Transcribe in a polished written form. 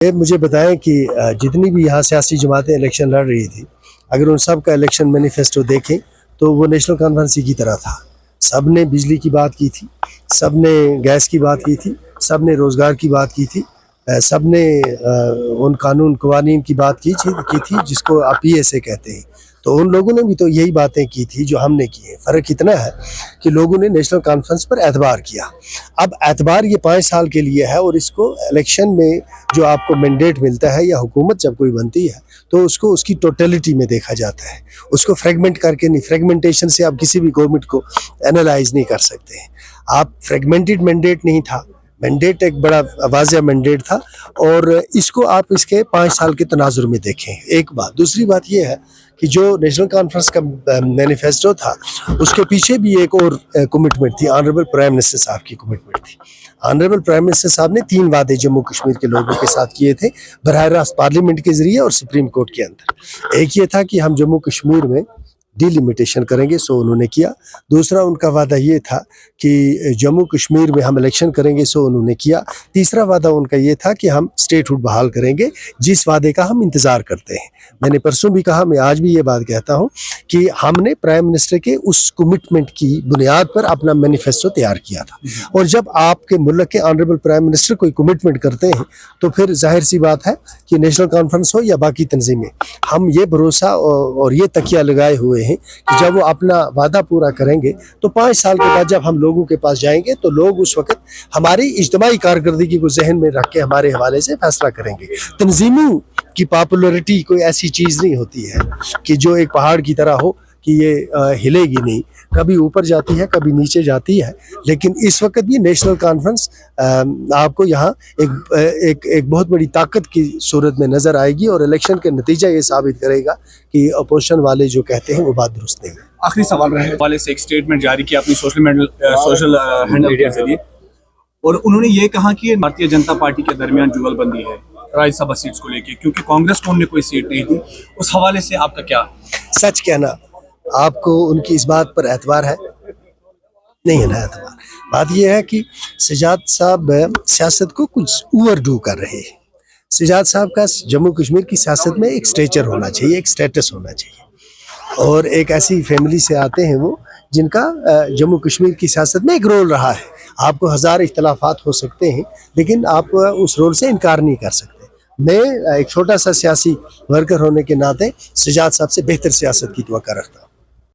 मुझे बताएं कि जितनी भी यहाँ सियासी जमातें इलेक्शन लड़ रही थी, अगर उन सब का इलेक्शन मैनिफेस्टो देखें तो वो नेशनल कॉन्फ्रेंस की तरह था। सब ने बिजली की बात की थी, सब ने गैस की बात की थी, सब ने रोज़गार की बात की थी, सब ने उन कानून कवानीन की बात की थी जिसको आप PSA कहते हैं। तो उन लोगों ने भी तो यही बातें की थी जो हमने की है। फ़र्क इतना है कि लोगों ने नेशनल कॉन्फ्रेंस पर एतबार किया। अब एतबार ये 5 साल के लिए है और इसको इलेक्शन में जो आपको मैंडेट मिलता है या हुकूमत जब कोई बनती है तो उसको उसकी टोटलिटी में देखा जाता है, उसको फ्रेगमेंट करके नहीं। फ्रेगमेंटेशन से आप किसी भी गवर्नमेंट को एनालाइज नहीं कर सकते हैं। आप फ्रेगमेंटेड मैंडेट नहीं था, मैंडेट एक बड़ा वाज़िया मैंडेट था और इसको आप इसके 5 साल के तनाजुर में देखें। एक बात। दूसरी बात ये है कि जो नेशनल कॉन्फ्रेंस का मैनिफेस्टो था उसके पीछे भी एक और कमिटमेंट थी, ऑनरेबल प्राइम मिनिस्टर साहब की कमिटमेंट थी। ऑनरेबल प्राइम मिनिस्टर साहब ने 3 वादे जम्मू कश्मीर के लोगों के साथ किए थे, बराह रास्त पार्लियामेंट के ज़रिए और सुप्रीम कोर्ट के अंदर। एक ये था कि हम जम्मू कश्मीर में डिलिमिटेशन करेंगे, सो उन्होंने किया। दूसरा उनका वादा ये था कि जम्मू कश्मीर में हम इलेक्शन करेंगे, सो उन्होंने किया। तीसरा वादा उनका ये था कि हम स्टेटहुड बहाल करेंगे, जिस वादे का हम इंतज़ार करते हैं। मैंने परसों भी कहा, मैं आज भी ये बात कहता हूँ कि हमने प्राइम मिनिस्टर के उस कमिटमेंट की बुनियाद पर अपना मैनिफेस्टो तैयार किया था। और जब आपके मुल्क के ऑनरेबल प्राइम मिनिस्टर कोई कमिटमेंट करते हैं तो फिर जाहिर सी बात है कि नेशनल कॉन्फ्रेंस हो या बाकी तंजीमें, हम ये भरोसा और ये तकिया लगाए हुए हैं कि जब वो अपना वादा पूरा करेंगे तो 5 साल के बाद जब हम लोगों के पास जाएंगे तो लोग उस वक्त हमारी इज्तिमाई कारकर्दगी को जहन में रख के हमारे हवाले से फैसला करेंगे। तंजीमों की पॉपुलरिटी कोई ऐसी चीज़ नहीं होती है कि जो एक पहाड़ की तरह हो कि ये हिलेगी नहीं, कभी ऊपर जाती है कभी नीचे जाती है। लेकिन इस वक्त भी नेशनल कॉन्फ्रेंस आपको यहाँ एक बहुत बड़ी ताकत की सूरत में नज़र आएगी और इलेक्शन के नतीजा ये साबित करेगा कि अपोजिशन वाले जो कहते हैं वो बात दुरुस्त नहीं है। आखिरी सवाल रहे वाले से एक स्टेटमेंट जारी किया अपनी सोशल हैंडल के जरिए और उन्होंने ये कहा कि भारतीय जनता पार्टी के दरमियान जुगलबंदी है राज्यसभा सीट्स को लेके, क्योंकि कांग्रेस को उन्हें कोई सीट नहीं दी। उस हवाले से आपका क्या? सच कहना, आपको उनकी इस बात पर एतबार है? नहीं है ना एतबार। बात यह है कि सजाद साहब सियासत को कुछ ओवरडू कर रहे हैं। सजाद साहब का जम्मू कश्मीर की सियासत में एक स्टेचर होना चाहिए, एक स्टेटस होना चाहिए और एक ऐसी फैमिली से आते हैं वो जिनका जम्मू कश्मीर की सियासत में एक रोल रहा है। आपको 1000 इख्तलाफात हो सकते हैं लेकिन आप उस रोल से इनकार नहीं कर सकते। मैं एक छोटा सा सियासी वर्कर होने के नाते सजाद साहब से बेहतर सियासत की तवक्को रखता हूँ।